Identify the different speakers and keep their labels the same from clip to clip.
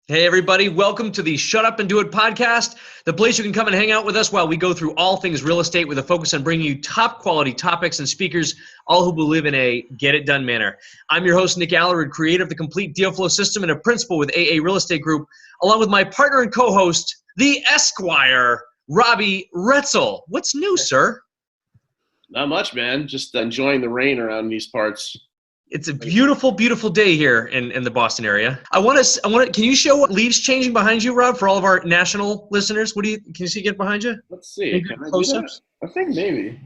Speaker 1: Hey, everybody. Welcome to the Shut Up and Do It podcast, the place you can come and hang out with us while we go through all things real estate with a focus on bringing you top quality topics and speakers, all who live in a get-it-done manner. I'm your host, Nick Allard, creator of the complete deal flow system and a principal with AA Real Estate Group, along with my partner and co-host, the Esquire, Robbie Retzel. What's new, sir?
Speaker 2: Not much, man. Just enjoying the rain around these parts.
Speaker 1: It's a beautiful, beautiful day here in the Boston area. Can you show leaves changing behind you, Rob, for all of our national listeners? Can you see it behind you?
Speaker 2: Let's see. Can I do that? I think maybe.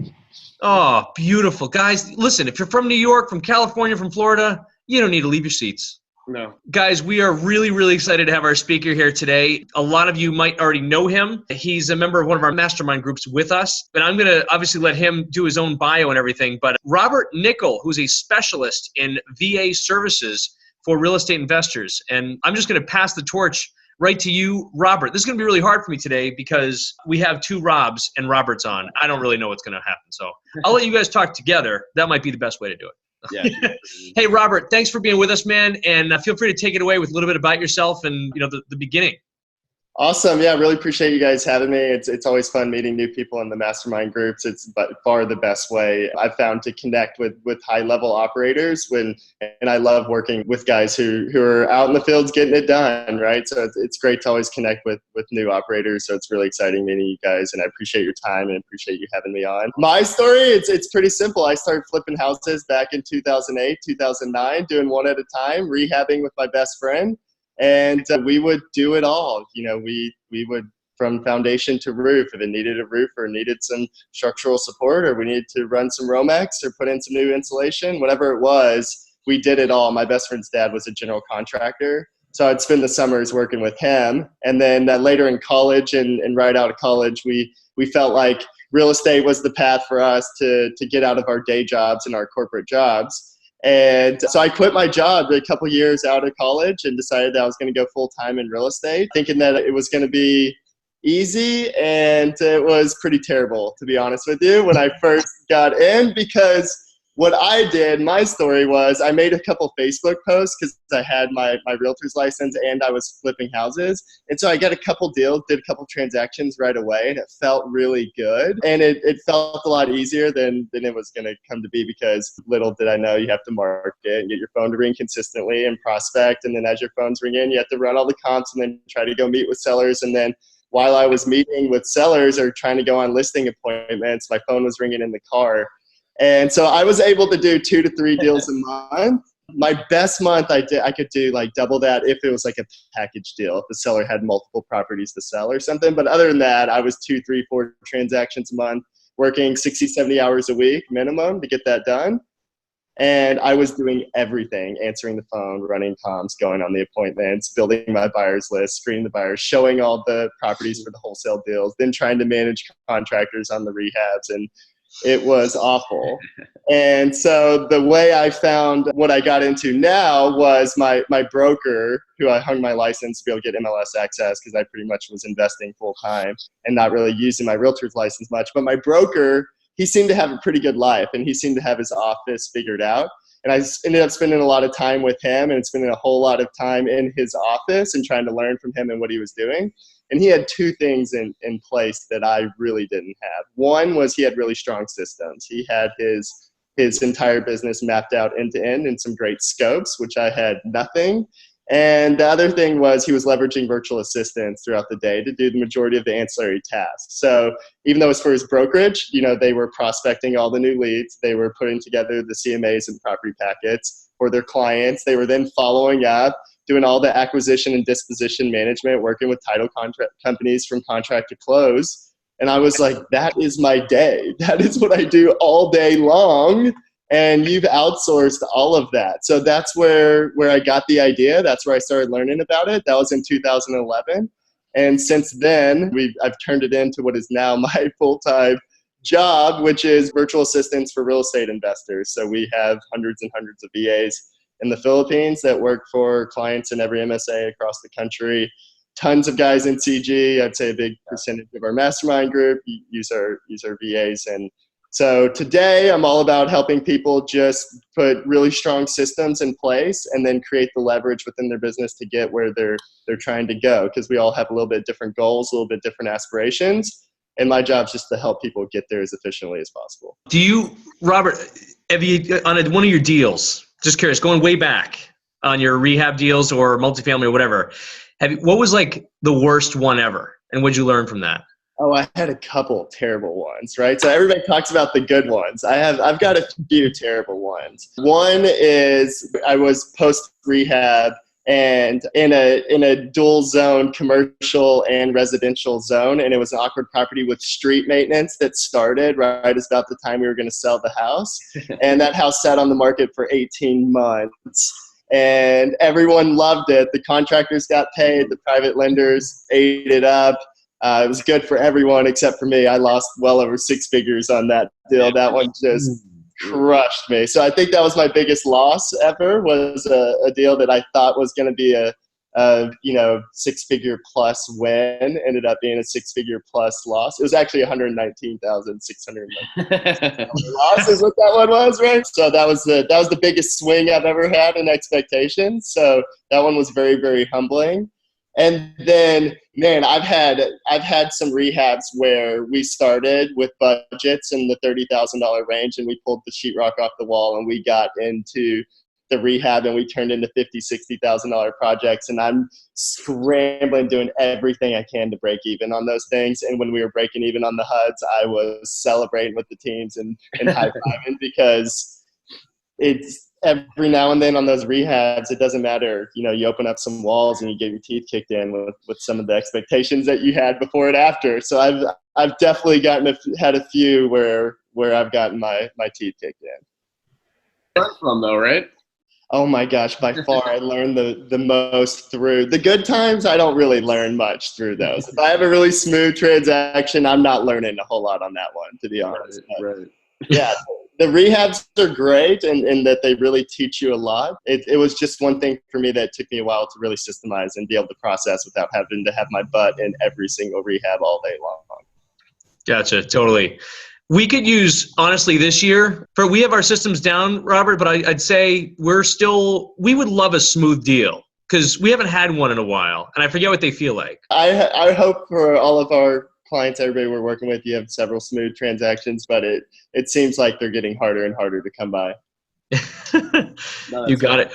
Speaker 1: Oh, beautiful. Guys, listen, if you're from New York, from California, from Florida, you don't need to leave your seats.
Speaker 2: No.
Speaker 1: Guys, we are really, really excited to have our speaker here today. A lot of you might already know him. He's a member of one of our mastermind groups with us. But I'm going to obviously let him do his own bio and everything. But Robert Nickell, who's a specialist in VA services for real estate investors. And I'm just going to pass the torch right to you, Robert. This is going to be really hard for me today because we have two Robs and Roberts on. I don't really know what's going to happen. So I'll let you guys talk together. That might be the best way to do it.
Speaker 2: Yeah.
Speaker 1: Hey, Robert, thanks for being with us, man. And feel free to take it away with a little bit about yourself and, the beginning.
Speaker 3: Awesome. Yeah, really appreciate you guys having me. It's always fun meeting new people in the mastermind groups. It's by far the best way I've found to connect with high-level operators and I love working with guys who are out in the fields getting it done, right? So it's great to always connect with new operators. So it's really exciting meeting you guys, and I appreciate your time and appreciate you having me on. My story, it's pretty simple. I started flipping houses back in 2008, 2009, doing one at a time, rehabbing with my best friend. And we would do it all. We would, from foundation to roof, if it needed a roof or needed some structural support or we needed to run some Romex or put in some new insulation, whatever it was, we did it all. My best friend's dad was a general contractor, so I'd spend the summers working with him. And then later in college and right out of college, we felt like real estate was the path for us to get out of our day jobs and our corporate jobs. And so I quit my job a couple years out of college and decided that I was going to go full-time in real estate, thinking that it was going to be easy, and it was pretty terrible, to be honest with you, when I first got in, because what I did, my story was I made a couple Facebook posts because I had my realtor's license and I was flipping houses. And so I got a couple deals, did a couple transactions right away, and it felt really good. And it felt a lot easier than it was going to come to be, because little did I know you have to market and get your phone to ring consistently and prospect. And then as your phones ring in, you have to run all the comps and then try to go meet with sellers. And then while I was meeting with sellers or trying to go on listing appointments, my phone was ringing in the car. And so I was able to do 2 to 3 deals a month. My best month I could do like double that if it was like a package deal, if the seller had multiple properties to sell or something. But other than that, I was 2, 3, 4 transactions a month, working 60, 70 hours a week minimum to get that done. And I was doing everything: answering the phone, running comms, going on the appointments, building my buyers list, screening the buyers, showing all the properties for the wholesale deals, then trying to manage contractors on the rehabs. And it was awful. And so the way I found what I got into now was my broker, who I hung my license to be able to get MLS access, because I pretty much was investing full time and not really using my realtor's license much. But my broker, he seemed to have a pretty good life, and he seemed to have his office figured out. And I ended up spending a lot of time with him and spending a whole lot of time in his office and trying to learn from him and what he was doing. And he had 2 things in place that I really didn't have. One was he had really strong systems. He had his entire business mapped out end to end in some great scopes, which I had nothing. And the other thing was he was leveraging virtual assistants throughout the day to do the majority of the ancillary tasks. So even though it was for his brokerage, they were prospecting all the new leads. They were putting together the CMAs and property packets for their clients. They were then following up, doing all the acquisition and disposition management, working with title contract companies from contract to close. And I was like, that is my day. That is what I do all day long. And you've outsourced all of that. So that's where I got the idea. That's where I started learning about it. That was in 2011. And since then, I've turned it into what is now my full-time job, which is virtual assistants for real estate investors. So we have hundreds and hundreds of VAs in the Philippines that work for clients in every MSA across the country. Tons of guys in CG. I'd say a big percentage of our mastermind group use our VAs, and So today I'm all about helping people just put really strong systems in place and then create the leverage within their business to get where they're trying to go, because we all have a little bit different goals, a little bit different aspirations. And my job is just to help people get there as efficiently as possible.
Speaker 1: Do you, Robert, have you, on one of your deals, just curious, going way back on your rehab deals or multifamily or whatever, what was like the worst one ever? And what'd you learn from that?
Speaker 3: Oh, I had a couple terrible ones, right? So everybody talks about the good ones. I've got a few terrible ones. One is I was post-rehab and in a dual zone commercial and residential zone, and it was an awkward property with street maintenance that started right as about the time we were going to sell the house. And that house sat on the market for 18 months. And everyone loved it. The contractors got paid. The private lenders ate it up. It was good for everyone except for me. I lost well over 6 figures on that deal. That one just crushed me. So I think that was my biggest loss ever, was a deal that I thought was going to be a 6-figure plus win. Ended up being a 6-figure plus loss. It was actually $119,600 loss is what that one was, right? So that was the biggest swing I've ever had in expectations. So that one was very, very humbling. And then, man, I've had some rehabs where we started with budgets in the $30,000 range, and we pulled the sheetrock off the wall, and we got into the rehab, and we turned into $50,000-$60,000 projects. And I'm scrambling, doing everything I can to break even on those things. And when we were breaking even on the HUDs, I was celebrating with the teams and high-fiving, because it's every now and then on those rehabs, it doesn't matter. You open up some walls and you get your teeth kicked in with some of the expectations that you had before and after. So I've definitely had a few where I've gotten my teeth kicked in.
Speaker 2: Learn from though, right?
Speaker 3: Oh my gosh, by far I learned the most through the good times. I don't really learn much through those. If I have a really smooth transaction, I'm not learning a whole lot on that one, to be honest.
Speaker 2: Right.
Speaker 3: Yeah. The rehabs are great in that they really teach you a lot. It was just one thing for me that took me a while to really systemize and be able to process without having to have my butt in every single rehab all day long.
Speaker 1: Gotcha. Totally. We could use, honestly, this year, we have our systems down, Robert, but I'd say we would love a smooth deal, because we haven't had one in a while, and I forget what they feel like.
Speaker 3: I hope for all of our clients, everybody we're working with, you have several smooth transactions, but it seems like they're getting harder and harder to come by.
Speaker 1: You got it.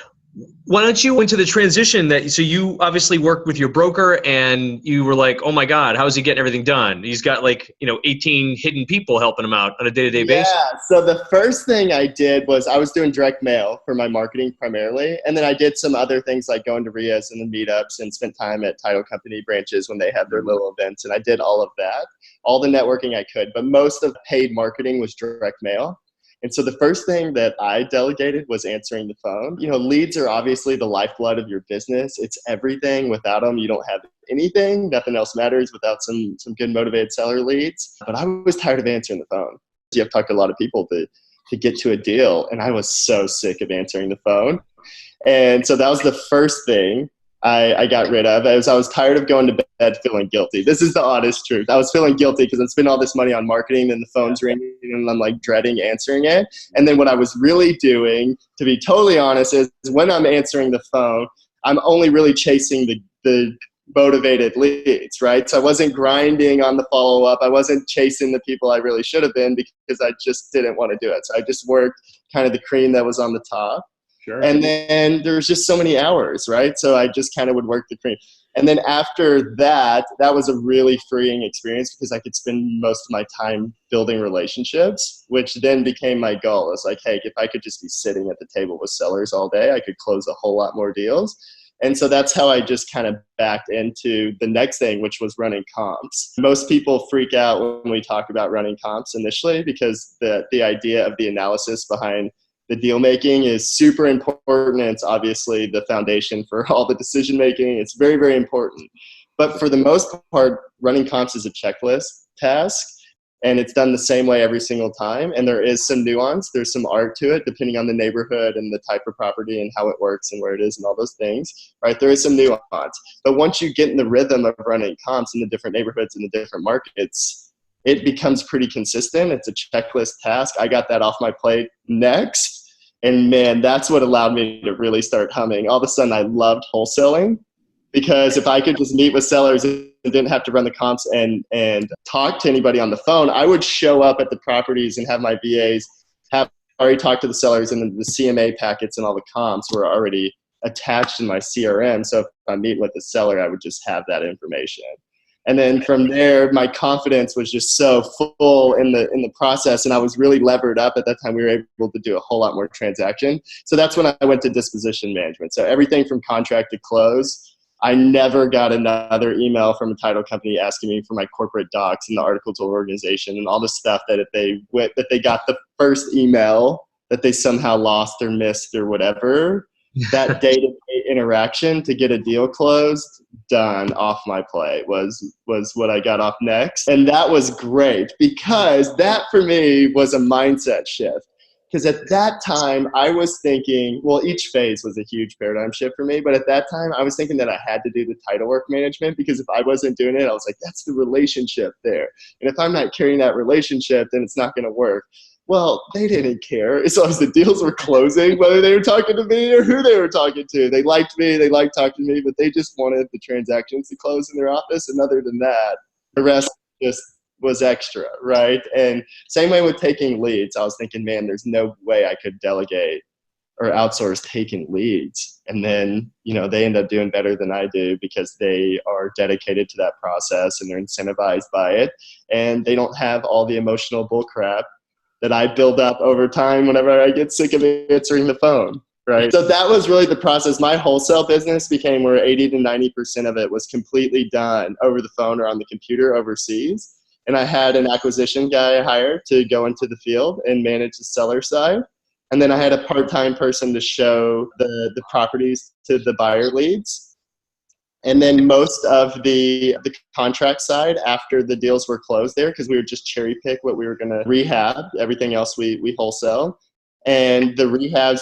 Speaker 1: Why don't you into the transition so you obviously worked with your broker, and you were like, oh my God, how is he getting everything done? He's got 18 hidden people helping him out on a day-to-day basis.
Speaker 3: Yeah. So the first thing I did was I was doing direct mail for my marketing primarily. And then I did some other things like going to REIAs and the meetups, and spent time at title company branches when they had their little events. And I did all of that, all the networking I could, but most of paid marketing was direct mail. And so the first thing that I delegated was answering the phone. Leads are obviously the lifeblood of your business. It's everything. Without them, you don't have anything. Nothing else matters without some good motivated seller leads. But I was tired of answering the phone. You have to talk to a lot of people to get to a deal. And I was so sick of answering the phone. And so that was the first thing I got rid of. I was tired of going to bed feeling guilty. This is the honest truth. I was feeling guilty because I'm spending all this money on marketing, and the phone's ringing, and I'm like dreading answering it. And then what I was really doing, to be totally honest, is when I'm answering the phone, I'm only really chasing the motivated leads, right? So I wasn't grinding on the follow-up. I wasn't chasing the people I really should have been, because I just didn't want to do it. So I just worked kind of the cream that was on the top.
Speaker 2: Sure.
Speaker 3: And then there's just so many hours, right? So I just kind of would work the cream. And then after that was a really freeing experience, because I could spend most of my time building relationships, which then became my goal. It's like, hey, if I could just be sitting at the table with sellers all day, I could close a whole lot more deals. And so that's how I just kind of backed into the next thing, which was running comps. Most people freak out when we talk about running comps initially, because the idea of the analysis behind the deal making is super important. And it's obviously the foundation for all the decision making. It's very, very important. But for the most part, running comps is a checklist task, and it's done the same way every single time. And there is some nuance. There's some art to it, depending on the neighborhood and the type of property and how it works and where it is and all those things, right? There is some nuance. But once you get in the rhythm of running comps in the different neighborhoods and the different markets, it becomes pretty consistent. It's a checklist task. I got that off my plate next. And man, that's what allowed me to really start humming. All of a sudden, I loved wholesaling, because if I could just meet with sellers and didn't have to run the comps and talk to anybody on the phone, I would show up at the properties and have my VAs have already talked to the sellers, and the CMA packets and all the comps were already attached in my CRM. So if I'm meeting with the seller, I would just have that information. And then from there, my confidence was just so full in the process, and I was really levered up at that time. We were able to do a whole lot more transaction. So that's when I went to disposition management. So everything from contract to close. I never got another email from a title company asking me for my corporate docs and the articles of organization and all the stuff that if they got the first email that they somehow lost or missed or whatever. That day-to-day interaction to get a deal closed, done, off my plate was what I got off next. And that was great, because that for me was a mindset shift. Because at that time I was thinking, well, each phase was a huge paradigm shift for me, but at that time I was thinking that I had to do the title work management, because if I wasn't doing it, I was like, that's the relationship there. And if I'm not carrying that relationship, then it's not going to work. Well, they didn't care as long as the deals were closing, whether they were talking to me or who they were talking to. They liked me, they liked talking to me, but they just wanted the transactions to close in their office. And other than that, the rest just was extra, right? And same way with taking leads. I was thinking, man, there's no way I could delegate or outsource taking leads. And then, they end up doing better than I do, because they are dedicated to that process and they're incentivized by it. And they don't have all the emotional bull crap that I build up over time whenever I get sick of answering the phone, right? So that was really the process. My wholesale business became where 80 to 90% of it was completely done over the phone or on the computer overseas. And I had an acquisition guy hired to go into the field and manage the seller side. And then I had a part-time person to show the properties to the buyer leads. And then most of the contract side, after the deals were closed there, because we would just cherry pick what we were going to rehab. Everything else we wholesale. And the rehabs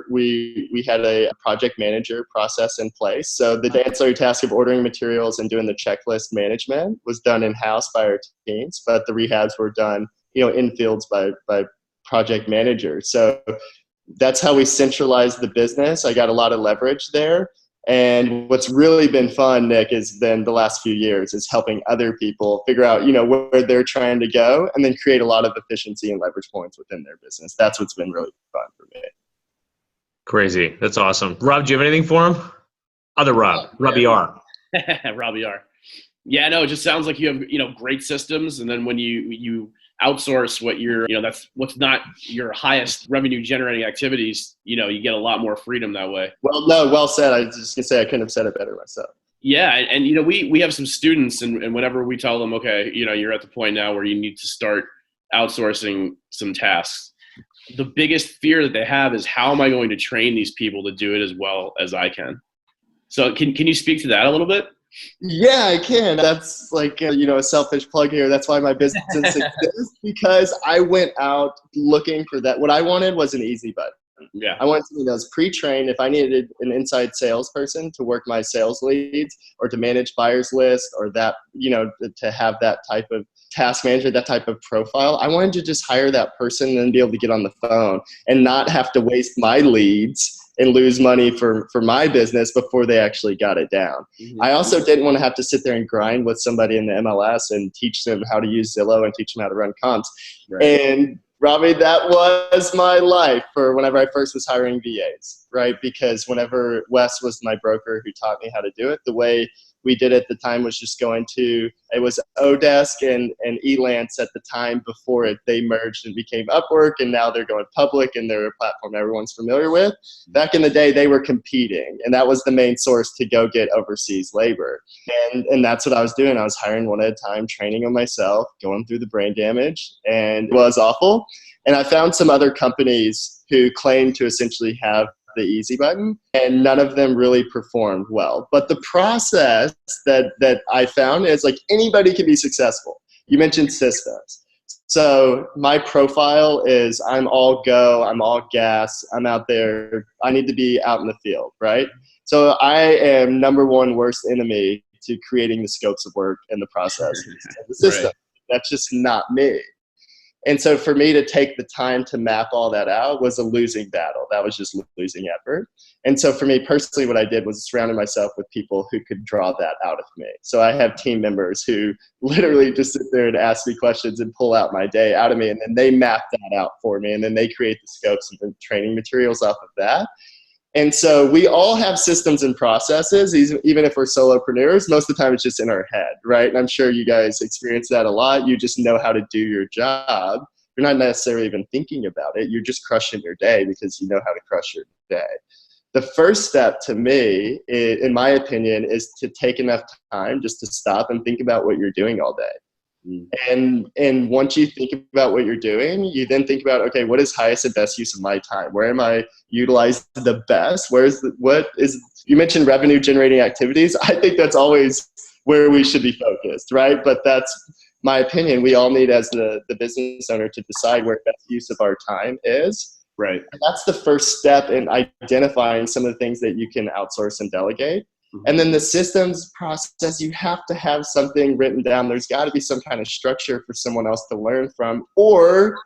Speaker 3: we had a project manager process in place. So the ancillary task of ordering materials and doing the checklist management was done in-house by our teams, but the rehabs were done, in fields by project managers. So that's how we centralized the business. I got a lot of leverage there. And what's really been fun, Nick, is then the last few years is helping other people figure out, where they're trying to go, and then create a lot of efficiency and leverage points within their business. That's what's been really fun for me.
Speaker 1: Crazy. That's awesome. Rob, do you have anything for him? Other Rob, Robbie R.
Speaker 2: Robbie R. Yeah, no, it just sounds like you have, great systems. And then when you outsource what that's what's not your highest revenue generating activities, you get a lot more freedom that way.
Speaker 3: Well, no, well said. I was just gonna say I couldn't have said it better myself.
Speaker 2: Yeah. And we have some students, and whenever we tell them, okay, you're at the point now where you need to start outsourcing some tasks, the biggest fear that they have is, how am I going to train these people to do it as well as I can? So can you speak to that a little bit?
Speaker 3: Yeah, I can. That's like, a selfish plug here. That's why my business exists, because I went out looking for that. What I wanted was an easy button.
Speaker 2: Yeah.
Speaker 3: I wanted something that was pre-trained. If I needed an inside salesperson to work my sales leads or to manage buyers list, or that, to have that type of task manager, that type of profile, I wanted to just hire that person and then be able to get on the phone and not have to waste my leads and lose money for my business before they actually got it down. Mm-hmm. I also didn't want to have to sit there and grind with somebody in the MLS and teach them how to use Zillow and teach them how to run comps. Right. And Robbie, that was my life for whenever I first was hiring VAs, right? Because whenever Wes was my broker who taught me how to do it, the way we did it at the time was just it was Odesk and Elance at the time before they merged and became Upwork, and now they're going public and they're a platform everyone's familiar with. Back in the day, they were competing, and that was the main source to go get overseas labor. And that's what I was doing. I was hiring one at a time, training them myself, going through the brain damage, and it was awful. And I found some other companies who claimed to essentially have the easy button, and none of them really performed well. But the process that I found is like anybody can be successful. You mentioned systems. So my profile is I'm all go, I'm all gas, I'm out there. I need to be out in the field, right? So I am number one worst enemy to creating the scopes of work and the process and the system.
Speaker 2: Right.
Speaker 3: That's just not me. And so for me to take the time to map all that out was a losing battle. That was just losing effort. And so for me personally, what I did was surrounded myself with people who could draw that out of me. So I have team members who literally just sit there and ask me questions and pull out my day out of me. And then they map that out for me. And then they create the scopes and the training materials off of that. And so we all have systems and processes, even if we're solopreneurs. Most of the time it's just in our head, right? And I'm sure you guys experience that a lot. You just know how to do your job. You're not necessarily even thinking about it. You're just crushing your day because you know how to crush your day. The first step to me, in my opinion, is to take enough time just to stop and think about what you're doing all day. And once you think about what you're doing, you then think about, okay, what is highest and best use of my time? Where am I utilized the best? You mentioned revenue generating activities. I think that's always where we should be focused, right? But that's my opinion. We all need, as the business owner, to decide where best use of our time is.
Speaker 2: Right.
Speaker 3: And that's the first step in identifying some of the things that you can outsource and delegate. And then the systems process, you have to have something written down. There's got to be some kind of structure for someone else to learn from, or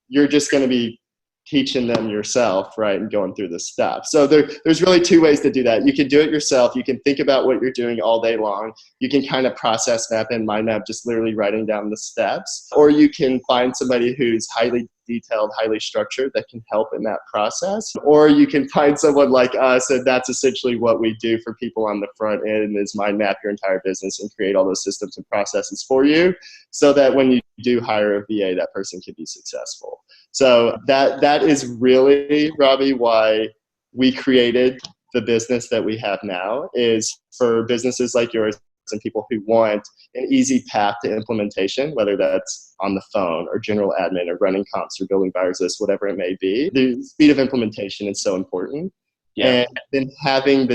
Speaker 3: you're just going to be teaching them yourself, right, and going through the steps. So there's really two ways to do that. You can do it yourself. You can think about what you're doing all day long. You can kind of process map and mind map, just literally writing down the steps. Or you can find somebody who's highly detailed, highly structured that can help in that process. Or you can find someone like us, and that's essentially what we do for people on the front end, is mind map your entire business and create all those systems and processes for you so that when you do hire a VA, that person can be successful. So that is really, Robbie, why we created the business that we have now, is for businesses like yours and people who want an easy path to implementation, whether that's on the phone or general admin or running comps or building buyers lists, whatever it may be. The speed of implementation is so important. Yeah. And then having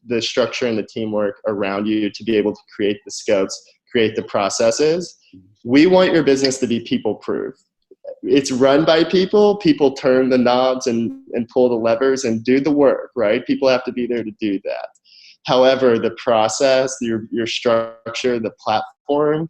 Speaker 3: the structure and the teamwork around you to be able to create the scopes, create the processes. We want your business to be people-proof. It's run by people. People turn the knobs and pull the levers and do the work, right? People have to be there to do that. However, the process, your structure, the platform,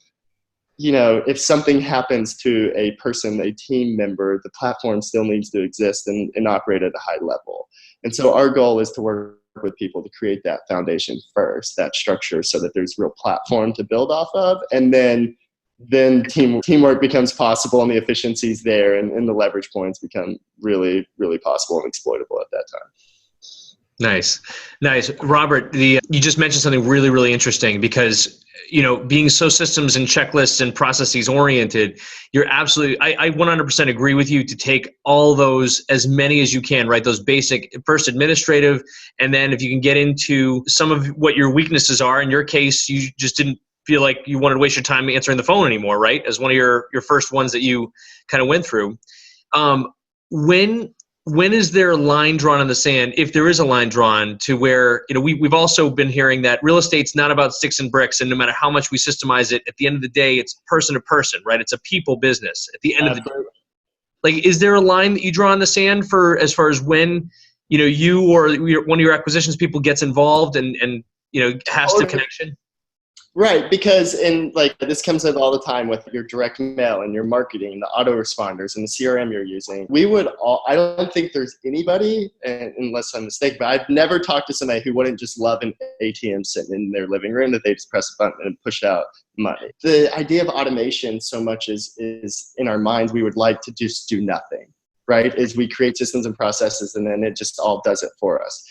Speaker 3: if something happens to a person, a team member, the platform still needs to exist and operate at a high level. And so our goal is to work with people to create that foundation first, that structure, so that there's real platform to build off of. And then teamwork becomes possible, and the efficiencies there and the leverage points become really, really possible and exploitable at that time.
Speaker 1: Nice. Robert, you just mentioned something really, really interesting, because, being so systems and checklists and processes oriented, you're absolutely, I 100% agree with you to take all those, as many as you can, right? Those basic, first administrative, and then if you can get into some of what your weaknesses are. In your case, you just didn't feel like you wanted to waste your time answering the phone anymore, right? As one of your first ones that you kind of went through. When is there a line drawn in the sand, if there is a line drawn, to where, we've also been hearing that real estate's not about sticks and bricks, and no matter how much we systemize it, at the end of the day, it's person to person, right? It's a people business at the end of the day. Like, is there a line that you draw in the sand for, as far as when, you or one of your acquisitions people gets involved and has to connection?
Speaker 3: Right, because this comes up all the time with your direct mail and your marketing, the autoresponders and the CRM you're using. I don't think there's anybody, unless I'm mistaken, but I've never talked to somebody who wouldn't just love an ATM sitting in their living room that they just press a button and push out money. The idea of automation so much is in our minds, we would like to just do nothing, right? Is we create systems and processes and then it just all does it for us.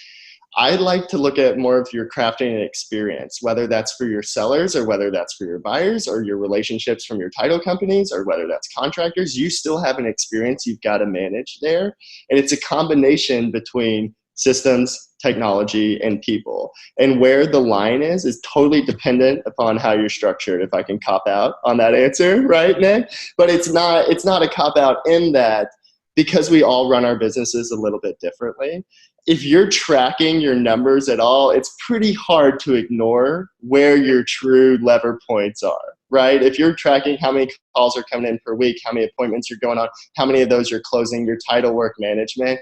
Speaker 3: I'd like to look at more of your crafting and experience, whether that's for your sellers or whether that's for your buyers or your relationships from your title companies or whether that's contractors. You still have an experience you've got to manage there. And it's a combination between systems, technology, and people. And where the line is totally dependent upon how you're structured, if I can cop out on that answer, right, Nick? But it's not a cop out in that, because we all run our businesses a little bit differently. If you're tracking your numbers at all, it's pretty hard to ignore where your true lever points are, right? If you're tracking how many calls are coming in per week, how many appointments you're going on, how many of those you're closing, your title work management,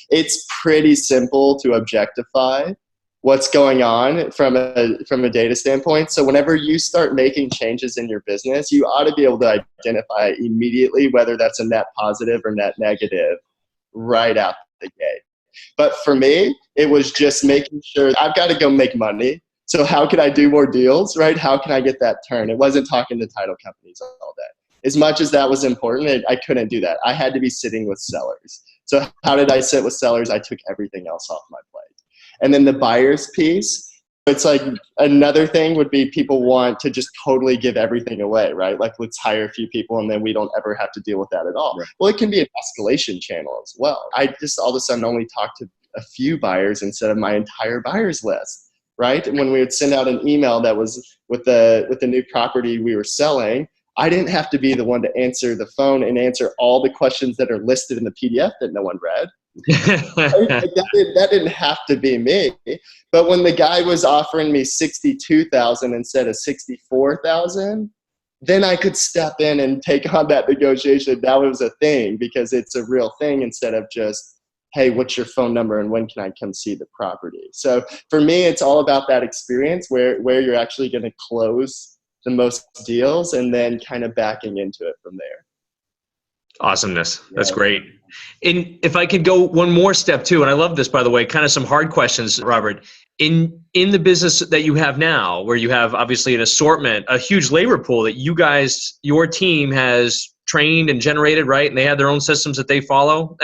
Speaker 3: it's pretty simple to objectify what's going on from a data standpoint. So whenever you start making changes in your business, you ought to be able to identify immediately whether that's a net positive or net negative right out the gate. But for me, it was just making sure I've got to go make money. So how can I do more deals, right? How can I get that turn? It wasn't talking to title companies all day. As much as that was important, I couldn't do that. I had to be sitting with sellers. So how did I sit with sellers? I took everything else off my plate. And then the buyers piece, it's like another thing would be people want to just totally give everything away, right? Like, let's hire a few people and then we don't ever have to deal with that at all. Right. Well, it can be an escalation channel as well. I just all of a sudden only talked to a few buyers instead of my entire buyers list, right? And when we would send out an email that was with the new property we were selling, I didn't have to be the one to answer the phone and answer all the questions that are listed in the PDF that no one read. That didn't have to be me. But when the guy was offering me $62,000 instead of $64,000, then I could step in and take on that negotiation. That was a thing because it's a real thing instead of just, hey, what's your phone number and when can I come see the property? So for me, it's all about that experience where you're actually going to close the most deals and then kind of backing into it from there.
Speaker 1: Awesomeness. That's great. And if I could go one more step too, and I love this, by the way, kind of some hard questions, Robert. In the business that you have now, where you have obviously an assortment, a huge labor pool that you guys, your team has trained and generated, right? And they have their own systems that they follow.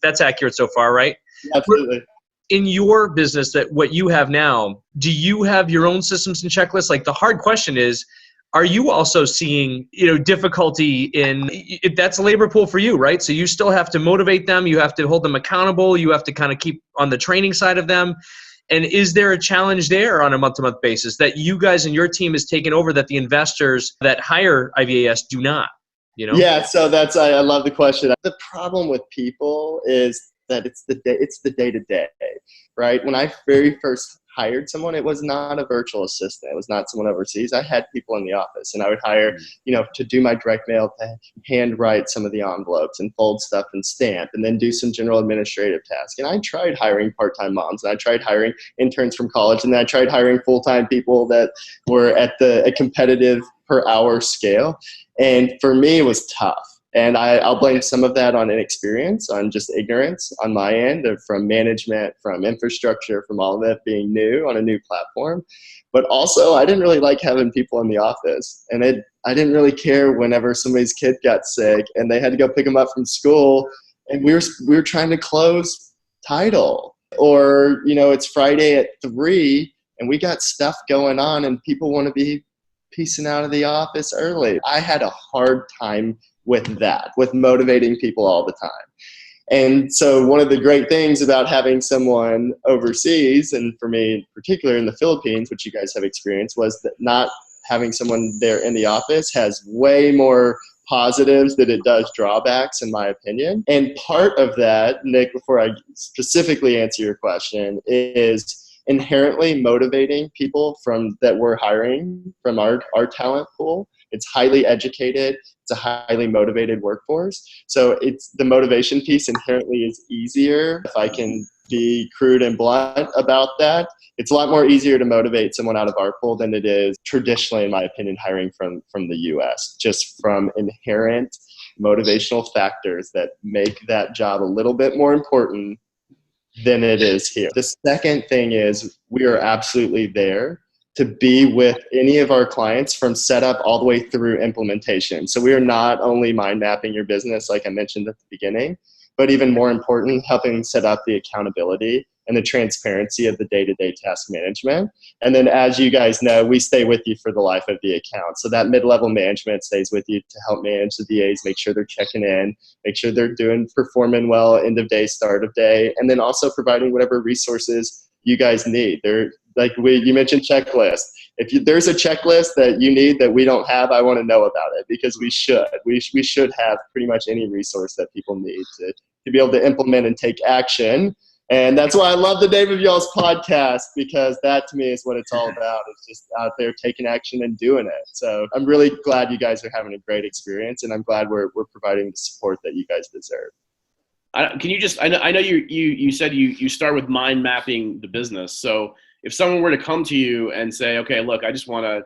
Speaker 1: That's accurate so far, right?
Speaker 3: Absolutely.
Speaker 1: In your business, that what you have now, do you have your own systems and checklists? Like the hard question is, are you also seeing, difficulty in, that's a labor pool for you, right? So you still have to motivate them. You have to hold them accountable. You have to kind of keep on the training side of them. And is there a challenge there on a month-to-month basis that you guys and your team has taken over that the investors that hire IVAS do not?
Speaker 3: Yeah, so I love the question. The problem with people is that it's the day-to-day, right? When I very first hired someone, it was not a virtual assistant. It was not someone overseas. I had people in the office, and I would hire, to do my direct mail, to handwrite some of the envelopes and fold stuff and stamp, and then do some general administrative tasks. And I tried hiring part-time moms, and I tried hiring interns from college, and then I tried hiring full-time people that were at a competitive per hour scale. And for me, it was tough. And I'll blame some of that on inexperience, on just ignorance on my end, from management, from infrastructure, from all of that being new on a new platform. But also, I didn't really like having people in the office. And I didn't really care whenever somebody's kid got sick and they had to go pick them up from school. And we were trying to close title. Or, it's Friday at 3 and we got stuff going on and people want to be piecing out of the office early. I had a hard time with motivating people all the time. And so one of the great things about having someone overseas, and for me in particular in the Philippines, which you guys have experienced, was that not having someone there in the office has way more positives than it does drawbacks, in my opinion. And part of that, Nick, before I specifically answer your question, is inherently motivating people that we're hiring from our talent pool. It's highly educated. It's a highly motivated workforce. So it's the motivation piece inherently is easier. If I can be crude and blunt about that, it's a lot more easier to motivate someone out of our pool than it is traditionally, in my opinion, hiring from the US, just from inherent motivational factors that make that job a little bit more important than it is here. The second thing is we are absolutely there to be with any of our clients from setup all the way through implementation. So we are not only mind mapping your business, like I mentioned at the beginning, but even more important, helping set up the accountability and the transparency of the day-to-day task management. And then as you guys know, we stay with you for the life of the account. So that mid-level management stays with you to help manage the VAs, make sure they're checking in, make sure they're performing well, end of day, start of day, and then also providing whatever resources you guys need. You mentioned checklist. If there's a checklist that you need that we don't have, I want to know about it, because we should. We should have pretty much any resource that people need to be able to implement and take action. And that's why I love the name of y'all's podcast, because that to me is what it's all about. It's just out there taking action and doing it. So I'm really glad you guys are having a great experience, and I'm glad we're providing the support that you guys deserve.
Speaker 2: Can you just, I know you said you start with mind mapping the business. So if someone were to come to you and say, okay, look, I want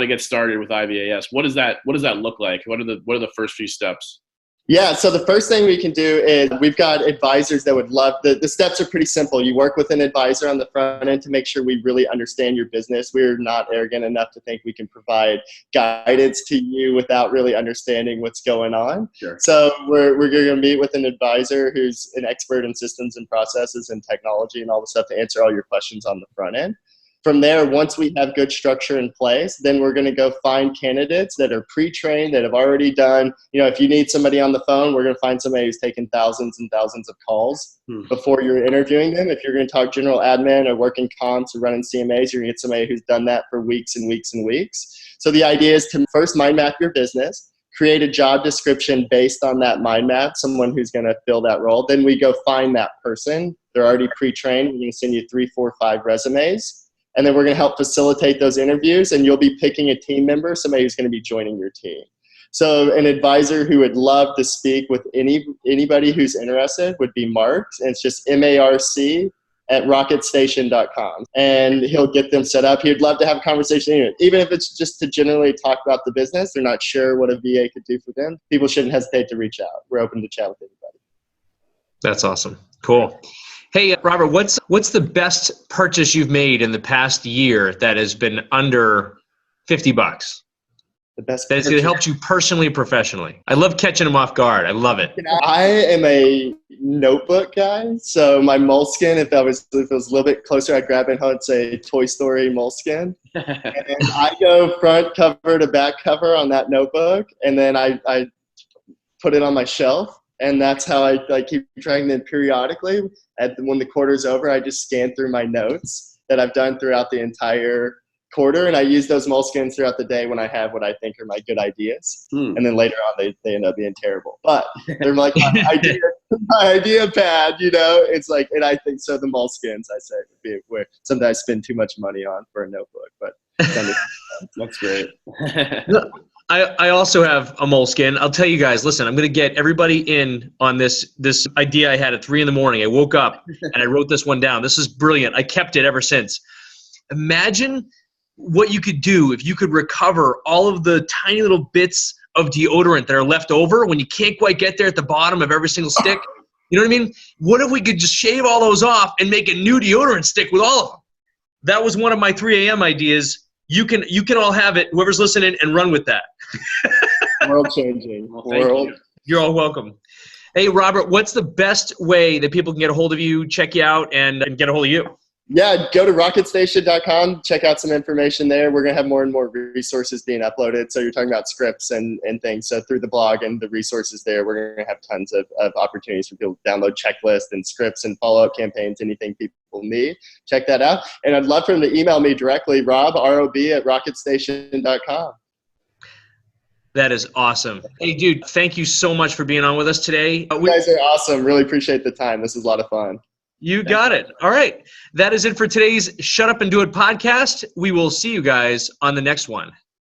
Speaker 2: to get started with IVAS, what does that look like? What are the first few steps?
Speaker 3: Yeah, so the first thing we can do is we've got advisors that would love, the steps are pretty simple. You work with an advisor on the front end to make sure we really understand your business. We're not arrogant enough to think we can provide guidance to you without really understanding what's going on.
Speaker 2: Sure.
Speaker 3: So we're going to meet with an advisor who's an expert in systems and processes and technology and all the stuff to answer all your questions on the front end. From there, once we have good structure in place, then we're going to go find candidates that are pre-trained, that have already done, if you need somebody on the phone, we're going to find somebody who's taken thousands and thousands of calls before you're interviewing them. If you're going to talk general admin or working comps or running CMAs, you're going to get somebody who's done that for weeks and weeks and weeks. So the idea is to first mind map your business, create a job description based on that mind map, someone who's going to fill that role. Then we go find that person. They're already pre-trained. We're going to send you 3, 4, 5 resumes. And then we're going to help facilitate those interviews, and you'll be picking a team member, somebody who's going to be joining your team. So an advisor who would love to speak with anybody who's interested would be Mark, and it's just marc@rocketstation.com. And he'll get them set up. He'd love to have a conversation, even if it's just to generally talk about the business. They're not sure what a VA could do for them. People shouldn't hesitate to reach out. We're open to chat with anybody.
Speaker 1: That's awesome. Cool. Hey, Robert, what's the best purchase you've made in the past year that has been under $50?
Speaker 3: The best
Speaker 1: that's going to help you personally and professionally. I love catching them off guard. I love it.
Speaker 3: I am a notebook guy, so my Moleskine, if it was a little bit closer, I'd grab it home and say Toy Story Moleskine. And I go front cover to back cover on that notebook, and then I put it on my shelf. And that's how I keep tracking them periodically. When the quarter's over, I just scan through my notes that I've done throughout the entire quarter. And I use those Moleskines throughout the day when I have what I think are my good ideas. And then later on, they end up being terrible. But they're like my idea pad, It's like, and I think so the Moleskines, I say, would be where sometimes I spend too much money on for a notebook. But
Speaker 2: that's great.
Speaker 1: I also have a Moleskine. I'll tell you guys, listen, I'm going to get everybody in on this idea I had at 3 a.m. I woke up and I wrote this one down. This is brilliant. I kept it ever since. Imagine what you could do if you could recover all of the tiny little bits of deodorant that are left over when you can't quite get there at the bottom of every single stick. You know what I mean? What if we could just shave all those off and make a new deodorant stick with all of them? That was one of my 3 a.m. ideas. You can all have it, whoever's listening, and run with that.
Speaker 3: World changing.
Speaker 2: Well,
Speaker 1: You're all welcome. Hey, Robert, what's the best way that people can get a hold of you, check you out, and get a hold of you?
Speaker 3: Yeah, go to rocketstation.com, check out some information there. We're going to have more and more resources being uploaded. So you're talking about scripts and things. So through the blog and the resources there, we're going to have tons of opportunities for people to download checklists and scripts and follow-up campaigns, anything people need. Check that out. And I'd love for them to email me directly, rob@rocketstation.com.
Speaker 1: That is awesome. Hey, dude, thank you so much for being on with us today.
Speaker 3: You guys are awesome. Really appreciate the time. This is a lot of fun.
Speaker 1: You got it. All right. That is it for today's Shut Up and Do It podcast. We will see you guys on the next one.